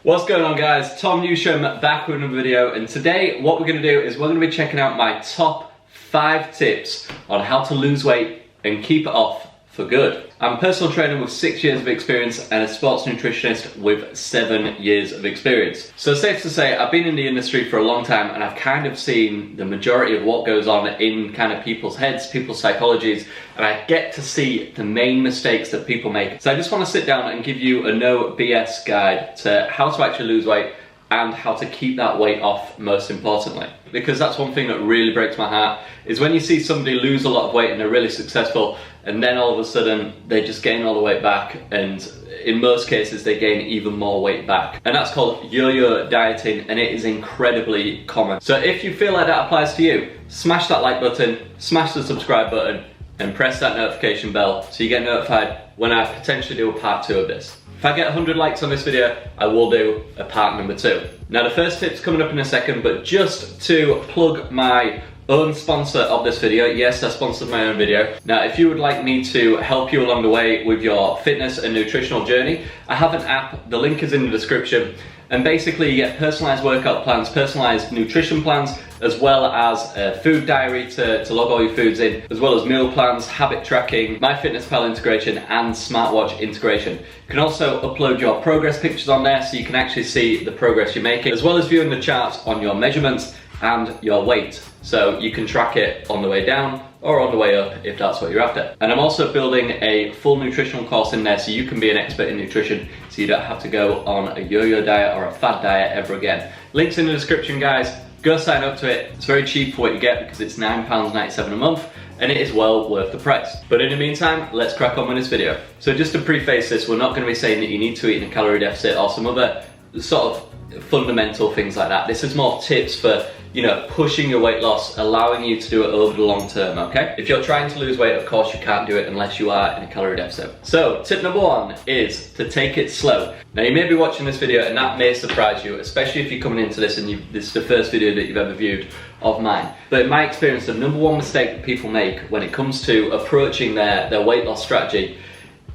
What's going on, guys? Tom Newsham back with another video, and today what we're going to do is we're going to be checking out my top 5 tips on how to lose weight and keep it off for good. I'm a personal trainer with 6 years of experience and a sports nutritionist with 7 years of experience. So safe to say, I've been in the industry for a long time and I've kind of seen the majority of what goes on in kind of people's heads, people's psychologies, and I get to see the main mistakes that people make. So I just want to sit down and give you a no BS guide to how to actually lose weight and how to keep that weight off, most importantly. Because that's one thing that really breaks my heart, is when you see somebody lose a lot of weight and they're really successful, and then all of a sudden they just gain all the weight back, and in most cases they gain even more weight back. And that's called yo-yo dieting, and it is incredibly common. So if you feel like that applies to you, smash that like button, smash the subscribe button, and press that notification bell so you get notified when I potentially do a part 2 of this. If I get 100 likes on this video, I will do a part number 2. Now the first tip's coming up in a second, but just to plug my own sponsor of this video, yes, I sponsored my own video. Now if you would like me to help you along the way with your fitness and nutritional journey, I have an app, the link is in the description, and basically you get personalised workout plans, personalised nutrition plans, as well as a food diary to log all your foods in, as well as meal plans, habit tracking, MyFitnessPal integration, and smartwatch integration. You can also upload your progress pictures on there so you can actually see the progress you're making, as well as viewing the charts on your measurements and your weight, so you can track it on the way down or on the way up if that's what you're after. And I'm also building a full nutritional course in there so you can be an expert in nutrition, so you don't have to go on a yo-yo diet or a fad diet ever again. Links in the description, guys. Go sign up to it. It's very cheap for what you get because it's £9.97 a month, and it is well worth the price. But in the meantime, let's crack on with this video. So just to preface this, we're not going to be saying that you need to eat in a calorie deficit or some other sort of fundamental things like that. This is more tips for, you know, pushing your weight loss, allowing you to do it over the long term, okay? If you're trying to lose weight, of course you can't do it unless you are in a calorie deficit. So tip number 1 is to take it slow. Now you may be watching this video and that may surprise you, especially if you're coming into this and this is the first video that you've ever viewed of mine. But in my experience, the number 1 mistake that people make when it comes to approaching their weight loss strategy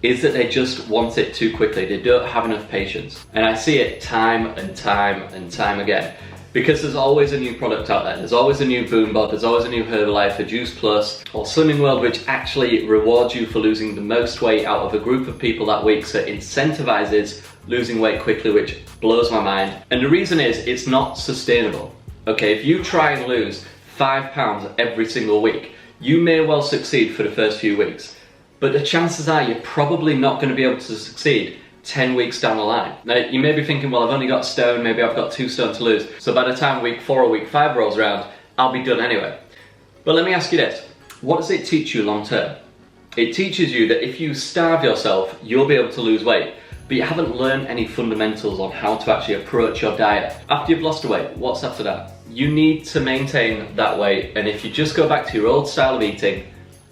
is that they just want it too quickly. They don't have enough patience. And I see it time and time and time again. Because there's always a new product out there. There's always a new Boom Bod, there's always a new Herbalife, a Juice Plus, or Slimming World, which actually rewards you for losing the most weight out of a group of people that week, so it incentivizes losing weight quickly, which blows my mind. And the reason is, it's not sustainable. Okay, if you try and lose 5 pounds every single week, you may well succeed for the first few weeks, but the chances are you're probably not going to be able to succeed 10 weeks down the line. Now you may be thinking, well, I've only got a stone, maybe I've got 2 stone to lose, so by the time week 4 or week 5 rolls around, I'll be done anyway. But let me ask you this, what does it teach you long term? It teaches you that if you starve yourself, you'll be able to lose weight, but you haven't learned any fundamentals on how to actually approach your diet. After you've lost the weight, what's after that? You need to maintain that weight, and if you just go back to your old style of eating,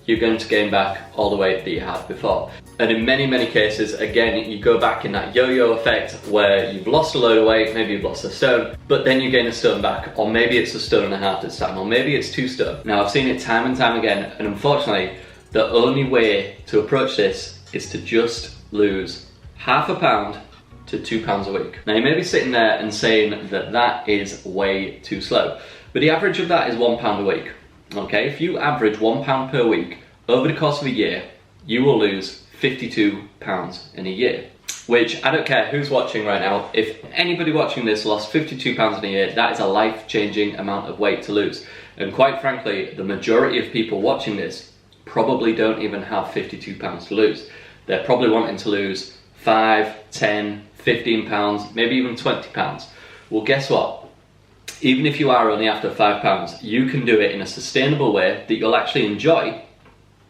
you're going to gain back all the weight that you had before. And in many, many cases, again, you go back in that yo-yo effect where you've lost a load of weight, maybe you've lost a stone, but then you gain a stone back, or maybe it's a stone and a half this time, or maybe it's 2 stone. Now, I've seen it time and time again, and unfortunately, the only way to approach this is to just lose ½ pound to 2 pounds a week. Now, you may be sitting there and saying that that is way too slow, but the average of that is £1 a week. Okay, if you average £1 per week over the course of a year, you will lose 52 pounds in a year. Which, I don't care who's watching right now, if anybody watching this lost 52 pounds in a year, that is a life-changing amount of weight to lose. And quite frankly, the majority of people watching this probably don't even have 52 pounds to lose. They're probably wanting to lose 5, 10, 15 pounds, maybe even 20 pounds. Well, guess what? Even if you are only after 5 pounds, you can do it in a sustainable way that you'll actually enjoy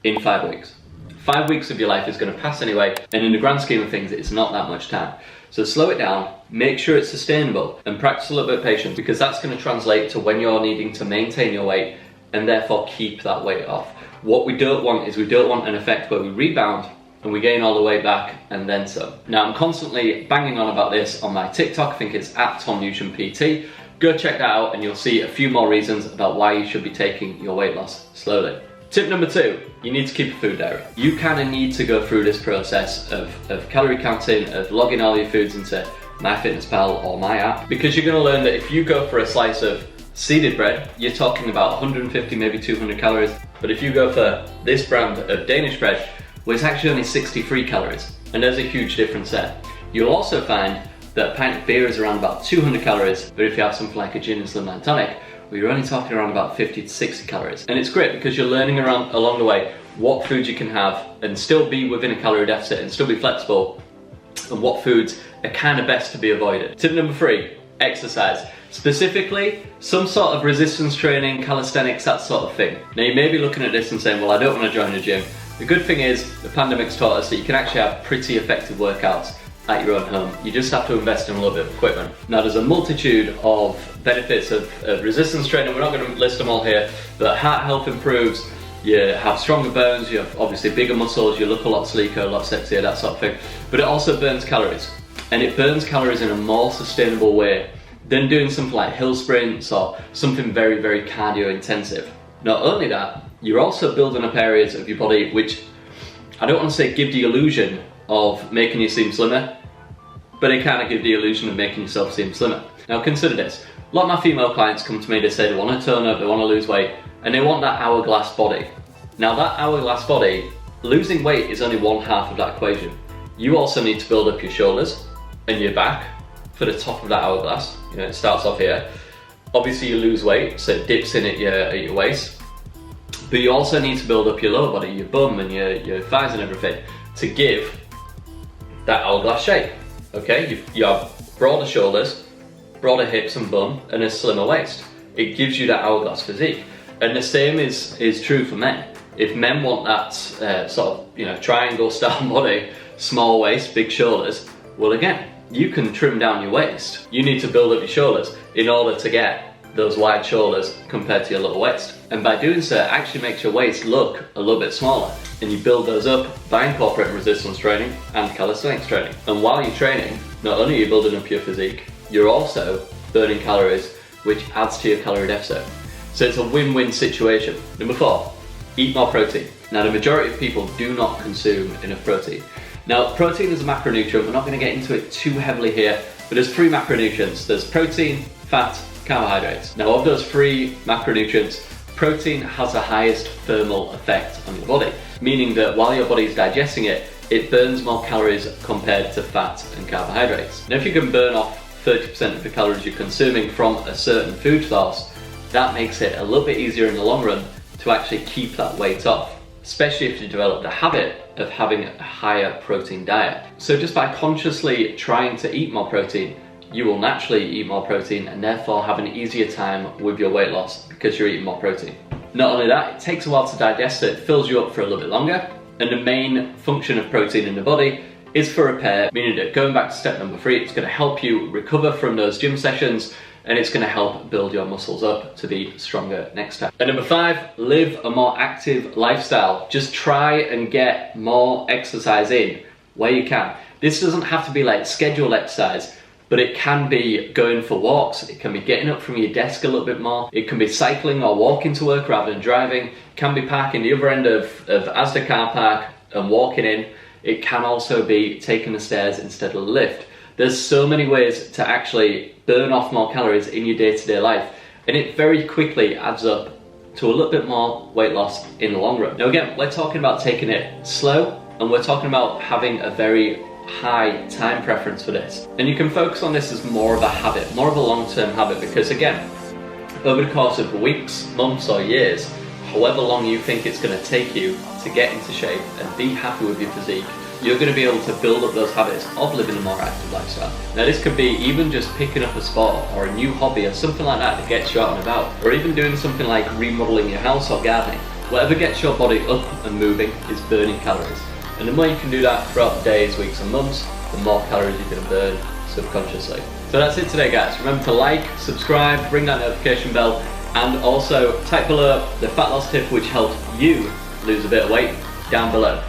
in 5 weeks. 5 weeks of your life is going to pass anyway, and in the grand scheme of things, it's not that much time. So slow it down, make sure it's sustainable, and practice a little bit of patience, because that's going to translate to when you're needing to maintain your weight and therefore keep that weight off. What we don't want is, we don't want an effect where we rebound and we gain all the way back and then some. Now, I'm constantly banging on about this on my TikTok. I think it's at Tom Newsham PT. Go check that out and you'll see a few more reasons about why you should be taking your weight loss slowly. Tip number 2, you need to keep a food diary. You kind of need to go through this process of calorie counting, of logging all your foods into MyFitnessPal or my app, because you're going to learn that if you go for a slice of seeded bread, you're talking about 150, maybe 200 calories. But if you go for this brand of Danish bread, well, it's actually only 63 calories. And there's a huge difference there. You'll also find that a pint of beer is around about 200 calories, but if you have something like a gin and slimline tonic, well, you're only talking around about 50 to 60 calories. And it's great because you're learning along the way what foods you can have and still be within a calorie deficit and still be flexible, and what foods are kind of best to be avoided. Tip number 3, exercise. Specifically, some sort of resistance training, calisthenics, that sort of thing. Now you may be looking at this and saying, well, I don't want to join a gym. The good thing is, the pandemic's taught us that you can actually have pretty effective workouts at your own home. You just have to invest in a little bit of equipment. Now there's a multitude of benefits of resistance training. We're not going to list them all here, but heart health improves, you have stronger bones, you have obviously bigger muscles, you look a lot sleeker, a lot sexier, that sort of thing. But it also burns calories. And it burns calories in a more sustainable way than doing something like hill sprints or something very, very cardio intensive. Not only that, you're also building up areas of your body which, I don't want to say give the illusion of making you seem slimmer, but it kind of gives the illusion of making yourself seem slimmer. Now consider this, a lot of my female clients come to me, they say they want to tone up, they want to lose weight, and they want that hourglass body. Now that hourglass body, losing weight is only one half of that equation. You also need to build up your shoulders and your back for the top of that hourglass. You know, it starts off here. Obviously you lose weight, so it dips in at your waist. But you also need to build up your lower body, your bum and your thighs and everything, to give that hourglass shape. Okay, you have broader shoulders, broader hips and bum, and a slimmer waist. It gives you that hourglass physique. And the same is true for men. If men want that sort of, triangle style body, small waist, big shoulders, well again, you can trim down your waist. You need to build up your shoulders in order to get those wide shoulders compared to your little waist. And by doing so, it actually makes your waist look a little bit smaller. And you build those up by incorporating resistance training and calisthenics training. And while you're training, not only are you building up your physique, you're also burning calories, which adds to your calorie deficit. So it's a win-win situation. Number 4, eat more protein. Now the majority of people do not consume enough protein. Now protein is a macronutrient, we're not going to get into it too heavily here, but there's 3 macronutrients. There's protein, fat, carbohydrates. Now of those 3 macronutrients, protein has the highest thermal effect on your body, meaning that while your body is digesting it, it burns more calories compared to fat and carbohydrates. Now if you can burn off 30% of the calories you're consuming from a certain food source, that makes it a little bit easier in the long run to actually keep that weight off, especially if you develop the habit of having a higher protein diet. So just by consciously trying to eat more protein, you will naturally eat more protein and therefore have an easier time with your weight loss because you're eating more protein. Not only that, it takes a while to digest it, fills you up for a little bit longer, and the main function of protein in the body is for repair, meaning that going back to step number 3, it's going to help you recover from those gym sessions, and it's going to help build your muscles up to be stronger next time. And number 5, live a more active lifestyle. Just try and get more exercise in where you can. This doesn't have to be like scheduled exercise, but it can be going for walks, it can be getting up from your desk a little bit more, it can be cycling or walking to work rather than driving, it can be parking the other end of Asda car park and walking in, it can also be taking the stairs instead of the lift. There's so many ways to actually burn off more calories in your day-to-day life, and it very quickly adds up to a little bit more weight loss in the long run. Now again, we're talking about taking it slow, and we're talking about having a very high time preference for this. And you can focus on this as more of a habit, more of a long-term habit, because again, over the course of weeks, months or years, however long you think it's going to take you to get into shape and be happy with your physique, you're going to be able to build up those habits of living a more active lifestyle. Now this could be even just picking up a sport or a new hobby or something like that that gets you out and about, or even doing something like remodeling your house or gardening. Whatever gets your body up and moving is burning calories. And the more you can do that throughout the days, weeks and months, the more calories you're going to burn subconsciously. So that's it today guys. Remember to like, subscribe, ring that notification bell, and also type below the fat loss tip which helped you lose a bit of weight down below.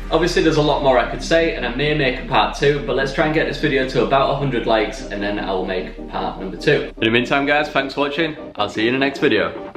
Obviously there's a lot more I could say and I may make a part 2, but let's try and get this video to about 100 likes and then I will make part number 2. In the meantime guys, thanks for watching. I'll see you in the next video.